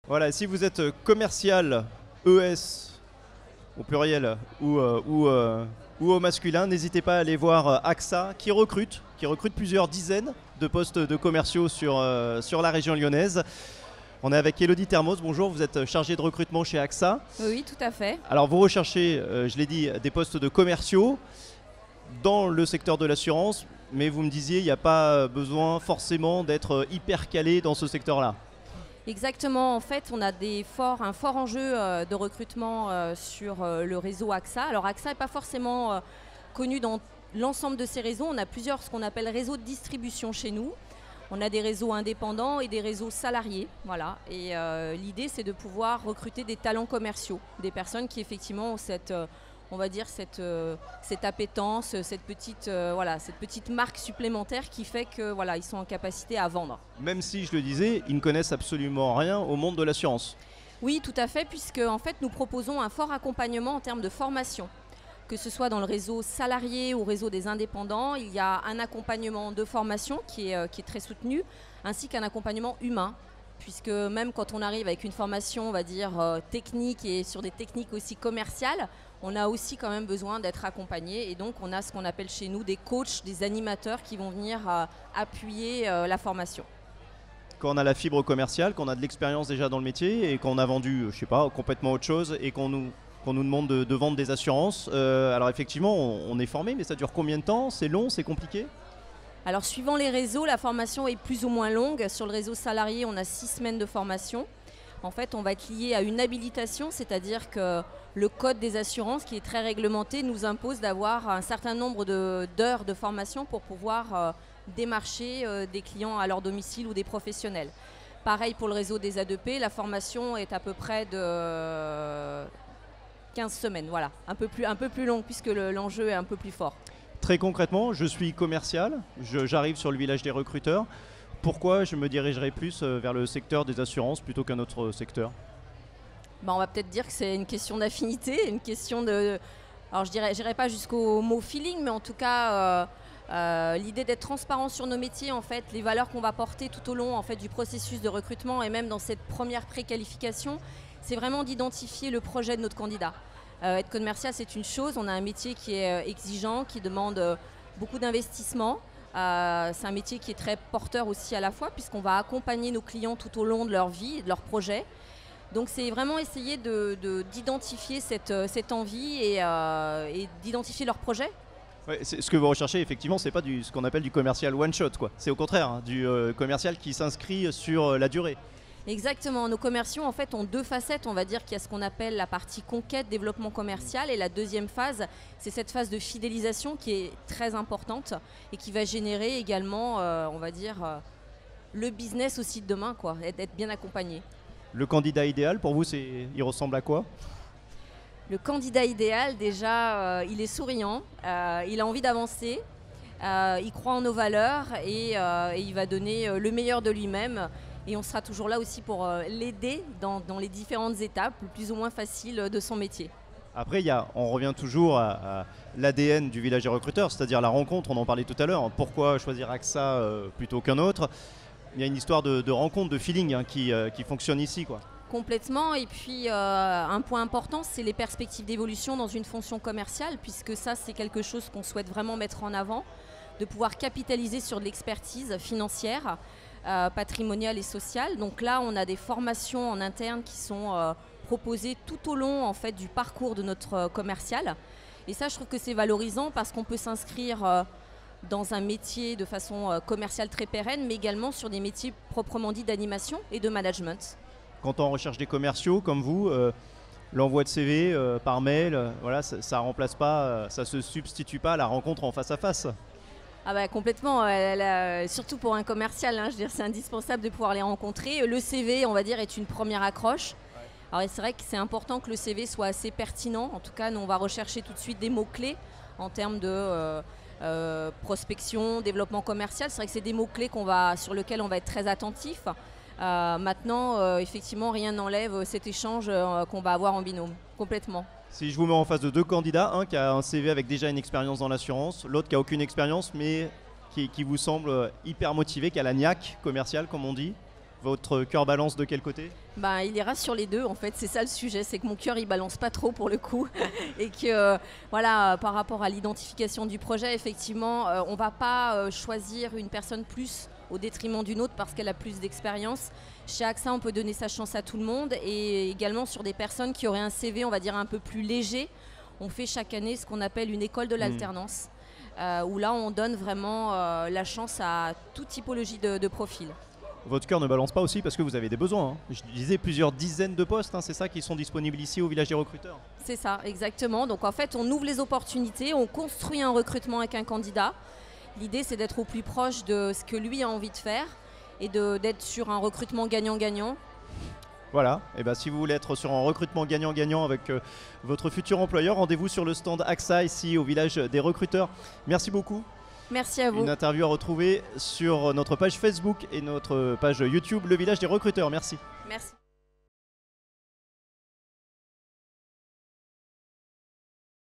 Voilà, si vous êtes commercial, ES au pluriel ou au masculin, n'hésitez pas à aller voir AXA qui recrute plusieurs dizaines de postes de commerciaux sur la région lyonnaise. On est avec Elodie Termos, bonjour, vous êtes chargée de recrutement chez AXA. Oui, tout à fait. Alors vous recherchez, je l'ai dit, des postes de commerciaux dans le secteur de l'assurance, mais vous me disiez, il n'y a pas besoin forcément d'être hyper calé dans ce secteur-là. Exactement, en fait, on a un fort enjeu de recrutement sur le réseau AXA. Alors AXA n'est pas forcément connu dans l'ensemble de ces réseaux. On a plusieurs, ce qu'on appelle réseaux de distribution chez nous. On a des réseaux indépendants et des réseaux salariés. Voilà. Et l'idée, c'est de pouvoir recruter des talents commerciaux, des personnes qui effectivement ont cette appétence, cette petite marque supplémentaire qui fait que ils sont en capacité à vendre. Même si, je le disais, ils ne connaissent absolument rien au monde de l'assurance. Oui, tout à fait, puisque en fait, nous proposons un fort accompagnement en termes de formation. Que ce soit dans le réseau salarié ou réseau des indépendants, il y a un accompagnement de formation qui est très soutenu, ainsi qu'un accompagnement humain. Puisque même quand on arrive avec une formation, on va dire, technique et sur des techniques aussi commerciales, on a aussi quand même besoin d'être accompagné. Et donc, on a ce qu'on appelle chez nous des coachs, des animateurs qui vont venir appuyer la formation. Quand on a la fibre commerciale, qu'on a de l'expérience déjà dans le métier et qu'on a vendu, je sais pas, complètement autre chose et qu'on nous demande de vendre des assurances, alors effectivement, on est formé, mais ça dure combien de temps? C'est long, c'est compliqué? Alors, suivant les réseaux, la formation est plus ou moins longue. Sur le réseau salarié, on a 6 semaines de formation. En fait, on va être lié à une habilitation, c'est-à-dire que le code des assurances, qui est très réglementé, nous impose d'avoir un certain nombre d'heures de formation pour pouvoir démarcher des clients à leur domicile ou des professionnels. Pareil pour le réseau des A2P, la formation est à peu près de 15 semaines, voilà, un peu plus longue puisque l'enjeu est un peu plus fort. Très concrètement, je suis commercial, j'arrive sur le village des recruteurs. Pourquoi je me dirigerai plus vers le secteur des assurances plutôt qu'un autre secteur? On va peut-être dire que c'est une question d'affinité, une question de... Alors je dirais pas jusqu'au mot feeling, mais en tout cas, l'idée d'être transparent sur nos métiers, en fait, les valeurs qu'on va porter tout au long en fait, du processus de recrutement et même dans cette première préqualification, c'est vraiment d'identifier le projet de notre candidat. Être commercial, c'est une chose, on a un métier qui est exigeant, qui demande beaucoup d'investissement. C'est un métier qui est très porteur aussi à la fois, puisqu'on va accompagner nos clients tout au long de leur vie et de leur projet. Donc c'est vraiment essayer d'identifier cette envie et d'identifier leur projet. Ouais, ce que vous recherchez, effectivement, c'est pas ce qu'on appelle du commercial one-shot, quoi. C'est au contraire, hein, du commercial qui s'inscrit sur la durée. Exactement, nos commerciaux en fait ont deux facettes, on va dire qu'il y a ce qu'on appelle la partie conquête, développement commercial et la deuxième phase, c'est cette phase de fidélisation qui est très importante et qui va générer également, on va dire, le business aussi de demain, quoi, être bien accompagné. Le candidat idéal, pour vous, il ressemble à quoi? Le candidat idéal, déjà, il est souriant, il a envie d'avancer, il croit en nos valeurs et il va donner le meilleur de lui-même. Et on sera toujours là aussi pour l'aider dans les différentes étapes, plus ou moins faciles de son métier. Après, on revient toujours à l'ADN du village des recruteurs, c'est-à-dire la rencontre, on en parlait tout à l'heure. Pourquoi choisir AXA plutôt qu'un autre? Il y a une histoire de rencontre, de feeling qui fonctionne ici, quoi. Complètement. Et puis, un point important, c'est les perspectives d'évolution dans une fonction commerciale, puisque ça, c'est quelque chose qu'on souhaite vraiment mettre en avant, de pouvoir capitaliser sur de l'expertise financière, patrimoniale et sociale. Donc là, on a des formations en interne qui sont proposées tout au long en fait, du parcours de notre commercial. Et ça, je trouve que c'est valorisant parce qu'on peut s'inscrire dans un métier de façon commerciale très pérenne, mais également sur des métiers proprement dits d'animation et de management. Quand on recherche des commerciaux comme vous, l'envoi de CV par mail, voilà, ça remplace pas, ça se substitue pas à la rencontre en face à face. Ah bah complètement, surtout pour un commercial, hein, je veux dire, c'est indispensable de pouvoir les rencontrer. Le CV, on va dire, est une première accroche. Alors c'est vrai que c'est important que le CV soit assez pertinent. En tout cas, nous, on va rechercher tout de suite des mots-clés en termes de prospection, développement commercial. C'est vrai que c'est des mots-clés sur lesquels on va être très attentif. Maintenant, effectivement, rien n'enlève cet échange qu'on va avoir en binôme, complètement. Si je vous mets en face de deux candidats, un qui a un CV avec déjà une expérience dans l'assurance, l'autre qui a aucune expérience mais qui vous semble hyper motivé, qui a la niaque commerciale comme on dit, Votre cœur balance de quel côté? Bah, il ira sur les deux, en fait, c'est ça le sujet, c'est que mon cœur il balance pas trop pour le coup et que voilà, par rapport à l'identification du projet, effectivement, on va pas choisir une personne plus au détriment d'une autre parce qu'elle a plus d'expérience. Chez AXA, on peut donner sa chance à tout le monde et également sur des personnes qui auraient un CV, on va dire, un peu plus léger. On fait chaque année ce qu'on appelle une école de l'alternance, où là, on donne vraiment la chance à toute typologie de profil. Votre cœur ne balance pas aussi parce que vous avez des besoins, hein. Je disais plusieurs dizaines de postes, hein, c'est ça qui sont disponibles ici au village des recruteurs. C'est ça, exactement. Donc en fait, on ouvre les opportunités, on construit un recrutement avec un candidat. L'idée, c'est d'être au plus proche de ce que lui a envie de faire et d'être sur un recrutement gagnant-gagnant. Voilà, et ben si vous voulez être sur un recrutement gagnant-gagnant avec votre futur employeur, rendez-vous sur le stand AXA ici au village des recruteurs. Merci beaucoup. Merci à vous. Une interview à retrouver sur notre page Facebook et notre page YouTube, le village des recruteurs. Merci. Merci.